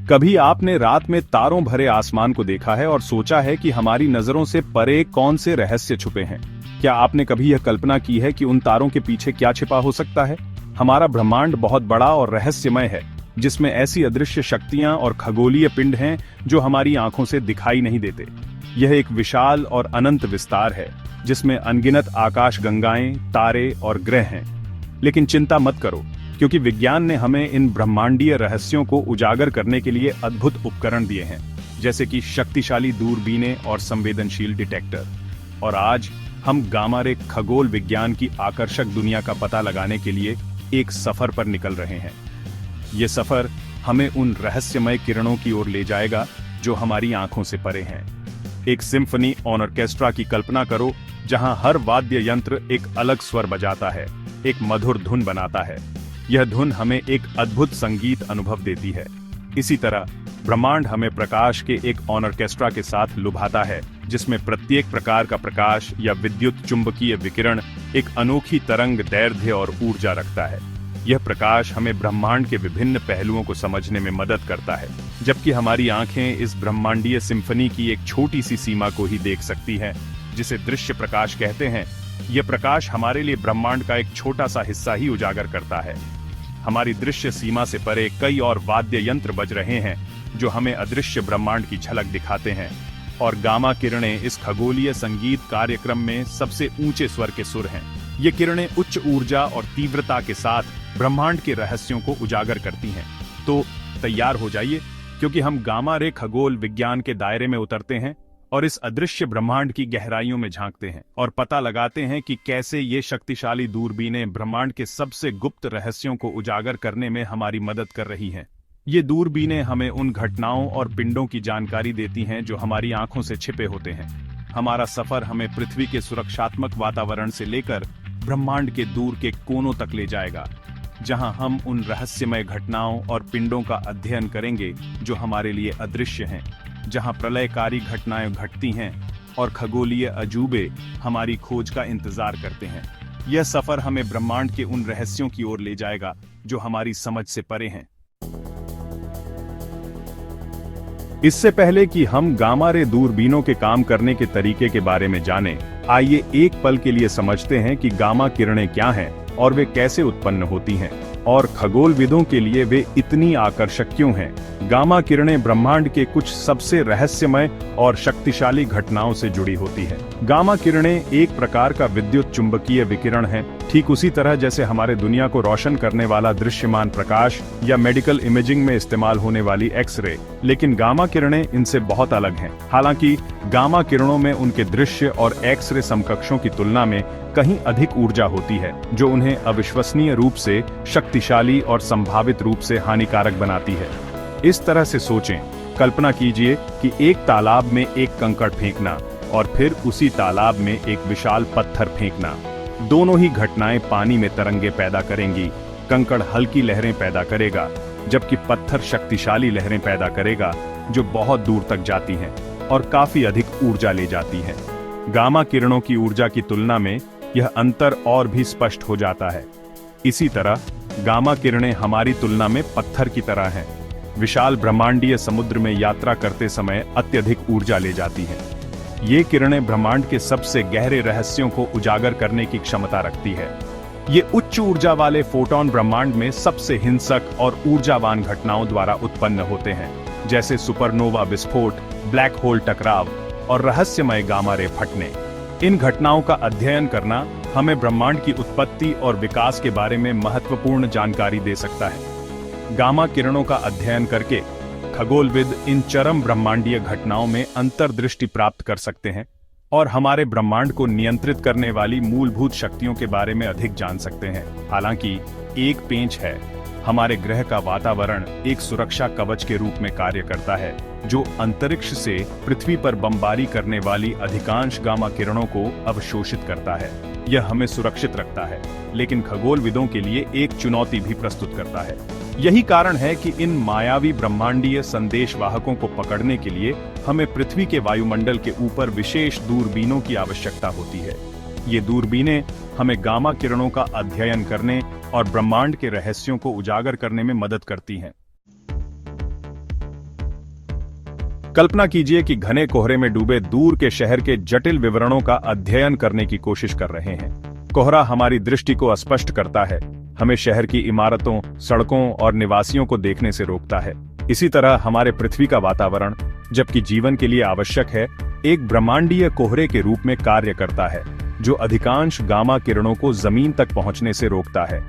कभी आपने रात में तारों भरे आसमान को देखा है और सोचा है कि हमारी नजरों से परे कौन से रहस्य छुपे हैं? क्या आपने कभी यह कल्पना की है कि उन तारों के पीछे क्या छिपा हो सकता है? हमारा ब्रह्मांड बहुत बड़ा और रहस्यमय है, जिसमें ऐसी अदृश्य शक्तियां और खगोलीय पिंड हैं जो हमारी आंखों से दिखाई नहीं देते। यह एक विशाल और अनंत विस्तार है, जिसमें अनगिनत आकाश गंगाएं, तारे और ग्रह हैं। लेकिन चिंता मत करो, क्योंकि विज्ञान ने हमें इन ब्रह्मांडीय रहस्यों को उजागर करने के लिए अद्भुत उपकरण दिए हैं, जैसे कि शक्तिशाली दूरबीनें और संवेदनशील डिटेक्टर। और आज हम गामा रे खगोल विज्ञान की आकर्षक दुनिया का पता लगाने के लिए एक सफर पर निकल रहे हैं। ये सफर हमें उन रहस्यमय किरणों की ओर ले जाएगा जो हमारी आंखों से परे हैं। एक सिम्फनी ऑन ऑर्केस्ट्रा की कल्पना करो, जहां हर वाद्य यंत्र एक अलग स्वर बजाता है, एक मधुर धुन बनाता है। यह धुन हमें एक अद्भुत संगीत अनुभव देती है। इसी तरह ब्रह्मांड हमें प्रकाश के एक ऑन ऑर्केस्ट्रा के साथ लुभाता है, जिसमें प्रत्येक प्रकार का प्रकाश या विद्युत चुंबकीय विकिरण एक अनोखी तरंग, दैर्ध्य और ऊर्जा रखता है। यह प्रकाश हमें ब्रह्मांड के विभिन्न पहलुओं को समझने में मदद करता है, जबकि हमारी आंखें इस ब्रह्मांडीय सिम्फनी की एक छोटी सी सीमा को ही देख सकती हैं, जिसे दृश्य प्रकाश कहते हैं। यह प्रकाश हमारे लिए ब्रह्मांड का एक छोटा सा हिस्सा ही उजागर करता है। हमारी दृश्य सीमा से परे कई और वाद्य यंत्र बज रहे हैं, जो हमें अदृश्य ब्रह्मांड की झलक दिखाते हैं। और गामा किरणें इस खगोलीय संगीत कार्यक्रम में सबसे ऊंचे स्वर के सुर हैं। ये किरणें उच्च ऊर्जा और तीव्रता के साथ ब्रह्मांड के रहस्यों को उजागर करती हैं। तो तैयार हो जाइए, क्योंकि हम गामा रे खगोल विज्ञान के दायरे में उतरते हैं और इस अदृश्य ब्रह्मांड की गहराइयों में झांकते हैं और पता लगाते हैं कि कैसे ये शक्तिशाली दूरबीनें ब्रह्मांड के सबसे गुप्त रहस्यों को उजागर करने में हमारी मदद कर रही हैं। ये दूरबीनें हमें उन घटनाओं और पिंडों की जानकारी देती हैं जो हमारी आंखों से छिपे होते हैं। हमारा सफर हमें पृथ्वी के सुरक्षात्मक वातावरण से लेकर ब्रह्मांड के दूर के कोनों तक ले जाएगा, जहां हम उन रहस्यमय घटनाओं और पिंडों का अध्ययन करेंगे जो हमारे लिए अदृश्य हैं, जहां प्रलयकारी घटनाएं घटती हैं और खगोलीय अजूबे हमारी खोज का इंतजार करते हैं। यह सफर हमें ब्रह्मांड के उन रहस्यों की ओर ले जाएगा जो हमारी समझ से परे हैं। इससे पहले कि हम गामा रे दूरबीनों के काम करने के तरीके के बारे में जानें, आइए एक पल के लिए समझते हैं कि गामा किरणें क्या हैं और वे कैसे उत्पन्न होती हैं, और खगोलविदों के लिए वे इतनी आकर्षक क्यों हैं। गामा किरणें ब्रह्मांड के कुछ सबसे रहस्यमय और शक्तिशाली घटनाओं से जुड़ी होती हैं। गामा किरणें एक प्रकार का विद्युत चुंबकीय विकिरण है, ठीक उसी तरह जैसे हमारे दुनिया को रोशन करने वाला दृश्यमान प्रकाश या मेडिकल इमेजिंग में इस्तेमाल होने वाली एक्स-रे। लेकिन गामा किरणें इनसे बहुत अलग हैं। हालांकि गामा किरणों में उनके दृश्य और एक्स-रे समकक्षों की तुलना में कहीं अधिक ऊर्जा होती है, जो उन्हें अविश्वसनीय रूप से शक्तिशाली और संभावित रूप से हानिकारक बनाती है। इस तरह से सोचें, कल्पना कीजिए कि एक तालाब में एक कंकड़ फेंकना और फिर उसी तालाब में एक विशाल पत्थर फेंकना। दोनों ही घटनाएं पानी में तरंगे पैदा करेंगी। कंकड़ हल्की लहरें पैदा करेगा, जबकि पत्थर शक्तिशाली लहरें पैदा करेगा जो बहुत दूर तक जाती हैं और काफी अधिक ऊर्जा ले जाती हैं। गामा किरणों की ऊर्जा की तुलना में यह अंतर और भी स्पष्ट हो जाता है। इसी तरह गामा किरणें हमारी तुलना में पत्थर की तरह हैं। विशाल ब्रह्मांडीय समुद्र में यात्रा करते समय अत्यधिक ऊर्जा ले जाती हैं। ये किरणें ब्रह्मांड के सबसे गहरे रहस्यों को उजागर करने की क्षमता रखती है। ये उच्च ऊर्जा वाले फोटॉन ब्रह्मांड में सबसे हिंसक और ऊर्जावान घटनाओं द्वारा उत्पन्न होते हैं, जैसे सुपरनोवा विस्फोट, ब्लैक होल टकराव और रहस्यमय गामा रे फटने। इन घटनाओं का अध्ययन करना हमें ब्रह्मांड की उत्पत्ति और विकास के बारे में महत्वपूर्ण जानकारी दे सकता है। गामा किरणों का अध्ययन करके खगोलविद इन चरम ब्रह्मांडीय घटनाओं में अंतर्दृष्टि प्राप्त कर सकते हैं और हमारे ब्रह्मांड को नियंत्रित करने वाली मूलभूत शक्तियों के बारे में अधिक जान सकते हैं। हालांकि एक पेंच है, हमारे ग्रह का वातावरण एक सुरक्षा कवच के रूप में कार्य करता है, जो अंतरिक्ष से पृथ्वी पर बमबारी करने वाली अधिकांश गामा किरणों को अवशोषित करता है। यह हमें सुरक्षित रखता है, लेकिन खगोलविदों के लिए एक चुनौती भी प्रस्तुत करता है। यही कारण है कि इन मायावी ब्रह्मांडीय संदेशवाहकों को पकड़ने के लिए हमें पृथ्वी के वायुमंडल के ऊपर विशेष दूरबीनों की आवश्यकता होती है। ये दूरबीनें हमें गामा किरणों का अध्ययन करने और ब्रह्मांड के रहस्यों को उजागर करने में मदद करती हैं। कल्पना कीजिए कि घने कोहरे में डूबे दूर के शहर के जटिल विवरणों का अध्ययन करने की कोशिश कर रहे हैं। कोहरा हमारी दृष्टि को अस्पष्ट करता है, हमें शहर की इमारतों, सड़कों और निवासियों को देखने से रोकता है। इसी तरह हमारे पृथ्वी का वातावरण, जबकि जीवन के लिए आवश्यक है, एक ब्रह्मांडीय कोहरे के रूप में कार्य करता है, जो अधिकांश गामा किरणों को जमीन तक पहुंचने से रोकता है।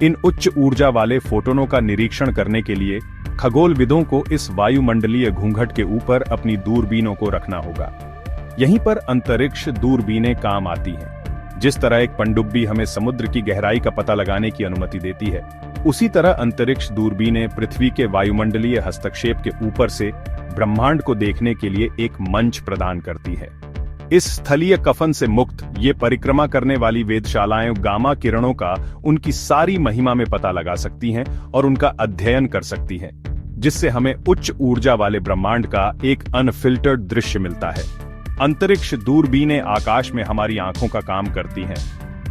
इन उच्च ऊर्जा वाले फोटोनों का निरीक्षण करने के लिए खगोलविदों को इस वायुमंडलीय घूंघट के ऊपर अपनी दूरबीनों को रखना होगा। यहीं पर अंतरिक्ष दूरबीनें काम आती हैं। जिस तरह एक पनडुब्बी हमें समुद्र की गहराई का पता लगाने की अनुमति देती है, उसी तरह अंतरिक्ष दूरबीनें पृथ्वी के वायुमंडलीय हस्तक्षेप के ऊपर से ब्रह्मांड को देखने के लिए एक मंच प्रदान करती है। इस स्थलीय कफन से मुक्त ये परिक्रमा करने वाली वेधशालाएं गामा किरणों का उनकी सारी महिमा में पता लगा सकती हैं और उनका अध्ययन कर सकती हैं, जिससे हमें उच्च ऊर्जा वाले ब्रह्मांड का एक अनफिल्टर्ड दृश्य मिलता है। अंतरिक्ष दूरबीनें आकाश में हमारी आंखों का काम करती हैं,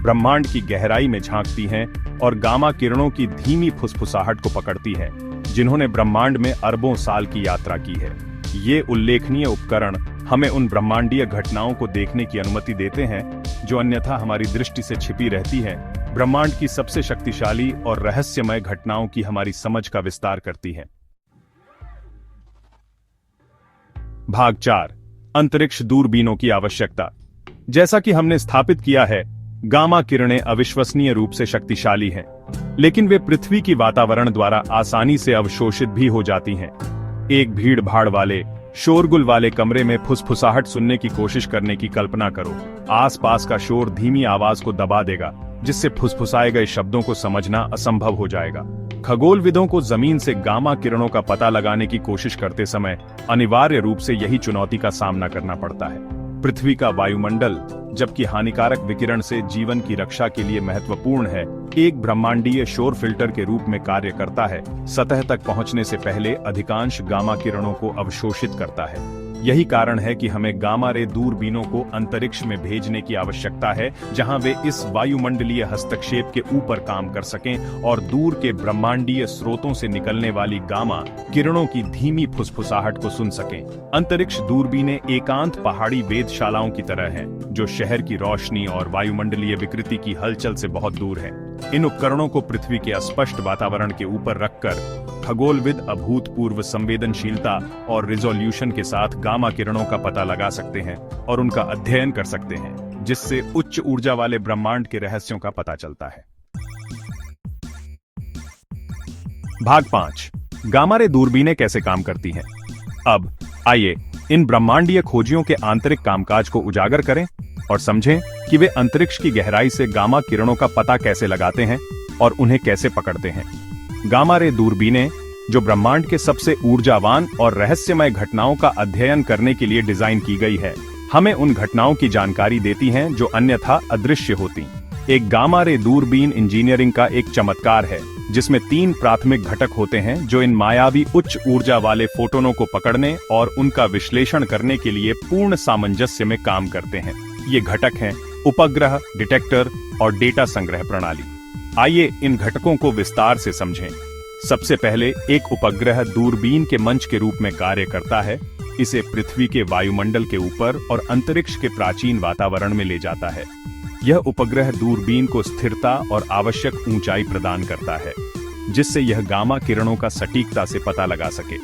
ब्रह्मांड की गहराई में झांकती हैं और गामा किरणों की धीमी फुसफुसाहट को पकड़ती हैं, जिन्होंने ब्रह्मांड में अरबों साल की यात्रा की है। ये उल्लेखनीय उपकरण हमें उन ब्रह्मांडीय घटनाओं को देखने की अनुमति देते हैं जो अन्यथा हमारी दृष्टि से छिपी रहती हैं। ब्रह्मांड की सबसे शक्तिशाली और रहस्यमय घटनाओं की हमारी समझ का विस्तार करती हैं। भाग 4, अंतरिक्ष दूरबीनों की आवश्यकता। जैसा कि हमने स्थापित किया है, गामा किरणें अविश्वसनीय रूप से शक्तिशाली हैं, लेकिन वे पृथ्वी की वातावरण द्वारा आसानी से अवशोषित भी हो जाती हैं। एक भीड़ भाड़ वाले, शोरगुल वाले कमरे में फुसफुसाहट सुनने की कोशिश करने की कल्पना करो। आसपास का शोर धीमी आवाज को दबा देगा, जिससे फुसफुसाए गए शब्दों को समझना असंभव हो जाएगा। खगोलविदों को जमीन से गामा किरणों का पता लगाने की कोशिश करते समय अनिवार्य रूप से यही चुनौती का सामना करना पड़ता है। पृथ्वी का वायुमंडल, जबकि हानिकारक विकिरण से जीवन की रक्षा के लिए महत्वपूर्ण है, एक ब्रह्मांडीय शोर फिल्टर के रूप में कार्य करता है। सतह तक पहुंचने से पहले अधिकांश गामा किरणों को अवशोषित करता है। यही कारण है कि हमें गामा रे दूरबीनों को अंतरिक्ष में भेजने की आवश्यकता है, जहां वे इस वायुमंडलीय हस्तक्षेप के ऊपर काम कर सकें और दूर के ब्रह्मांडीय स्रोतों से निकलने वाली गामा किरणों की धीमी फुसफुसाहट को सुन सकें। अंतरिक्ष दूरबीनें एकांत पहाड़ी वेधशालाओं की तरह हैं, जो शहर की रोशनी और वायुमंडलीय विकृति की हलचल से बहुत दूर हैं। इन उपकरणों को पृथ्वी के अस्पष्ट वातावरण के ऊपर रखकर खगोलविद अभूतपूर्व संवेदनशीलता और रिजोल्यूशन के साथ गामा किरणों का पता लगा सकते हैं और उनका अध्ययन कर सकते हैं, जिससे उच्च ऊर्जा वाले ब्रह्मांड के रहस्यों का पता चलता है। भाग 5, गामा रे दूरबीनें कैसे काम करती हैं। अब आइए इन ब्रह्मांडीय खोजियों के आंतरिक कामकाज को उजागर करें और समझें कि वे अंतरिक्ष की गहराई से गामा किरणों का पता कैसे लगाते हैं और उन्हें कैसे पकड़ते हैं। गामा रे दूरबीनें, जो ब्रह्मांड के सबसे ऊर्जावान और रहस्यमय घटनाओं का अध्ययन करने के लिए डिजाइन की गई है, हमें उन घटनाओं की जानकारी देती हैं जो अन्यथा अदृश्य होती। एक गामा रे दूरबीन इंजीनियरिंग का एक चमत्कार है, जिसमें 3 प्राथमिक घटक होते हैं जो इन मायावी उच्च ऊर्जा वाले फोटोनों को पकड़ने और उनका विश्लेषण करने के लिए पूर्ण सामंजस्य में काम करते हैं। ये घटक हैं उपग्रह, डिटेक्टर और डेटा संग्रह प्रणाली। आइए इन घटकों को विस्तार से समझें। सबसे पहले एक उपग्रह दूरबीन के मंच के रूप में कार्य करता है। इसे पृथ्वी के वायुमंडल के ऊपर और अंतरिक्ष के प्राचीन वातावरण में ले जाता है। यह उपग्रह दूरबीन को स्थिरता और आवश्यक ऊंचाई प्रदान करता है, जिससे यह गामा किरणों का सटीकता से पता लगा सके।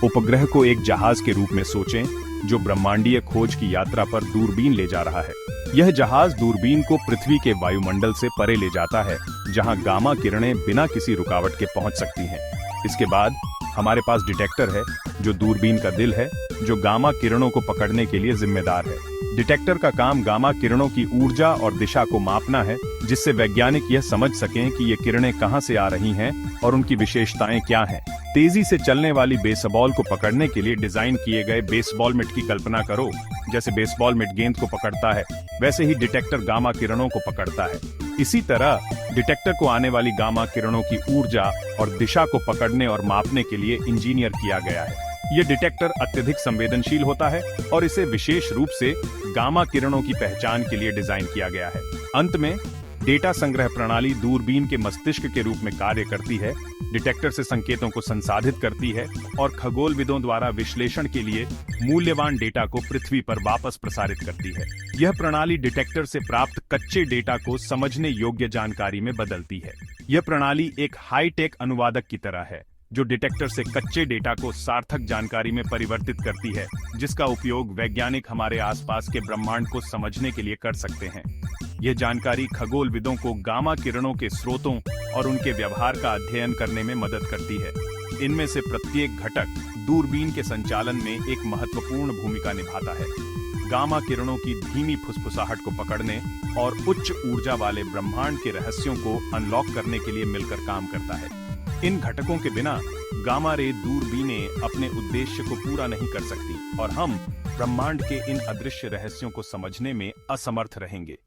उपग्रह को एक जहाज के रूप में सोचें, जो ब्रह्मांडीय खोज की यात्रा पर दूरबीन ले जा रहा है। यह जहाज दूरबीन को पृथ्वी के वायुमंडल से परे ले जाता है, जहां गामा किरणें बिना किसी रुकावट के पहुंच सकती हैं। इसके बाद हमारे पास डिटेक्टर है, जो दूरबीन का दिल है, जो गामा किरणों को पकड़ने के लिए जिम्मेदार है। डिटेक्टर का काम गामा किरणों की ऊर्जा और दिशा को मापना है, जिससे वैज्ञानिक यह समझ सकें कि ये किरणें कहां से आ रही हैं और उनकी विशेषताएं क्या हैं। तेजी से चलने वाली बेसबॉल को पकड़ने के लिए डिजाइन किए गए बेसबॉल मिट की कल्पना करो। जैसे बेसबॉल मिट गेंद को पकड़ता है, वैसे ही डिटेक्टर गामा किरणों को पकड़ता है। इसी तरह डिटेक्टर को आने वाली गामा किरणों की ऊर्जा और दिशा को पकड़ने और मापने के लिए इंजीनियर किया गया है। यह डिटेक्टर अत्यधिक संवेदनशील होता है और इसे विशेष रूप से गामा किरणों की पहचान के लिए डिजाइन किया गया है। अंत में डेटा संग्रह प्रणाली दूरबीन के मस्तिष्क के रूप में कार्य करती है, डिटेक्टर से संकेतों को संसाधित करती है और खगोलविदों द्वारा विश्लेषण के लिए मूल्यवान डेटा को पृथ्वी पर वापस प्रसारित करती है। यह प्रणाली डिटेक्टर से प्राप्त कच्चे डेटा को समझने योग्य जानकारी में बदलती है। यह प्रणाली एक हाईटेक अनुवादक की तरह है, जो डिटेक्टर से कच्चे डेटा को सार्थक जानकारी में परिवर्तित करती है, जिसका उपयोग वैज्ञानिक हमारे आसपास के ब्रह्मांड को समझने के लिए कर सकते हैं। यह जानकारी खगोलविदों को गामा किरणों के स्रोतों और उनके व्यवहार का अध्ययन करने में मदद करती है। इनमें से प्रत्येक घटक दूरबीन के संचालन में एक महत्वपूर्ण भूमिका निभाता है। गामा किरणों की धीमी फुसफुसाहट को पकड़ने और उच्च ऊर्जा वाले ब्रह्मांड के रहस्यों को अनलॉक करने के लिए मिलकर काम करता है। इन घटकों के बिना गामा रे दूरबीनें अपने उद्देश्य को पूरा नहीं कर सकती और हम ब्रह्मांड के इन अदृश्य रहस्यों को समझने में असमर्थ रहेंगे।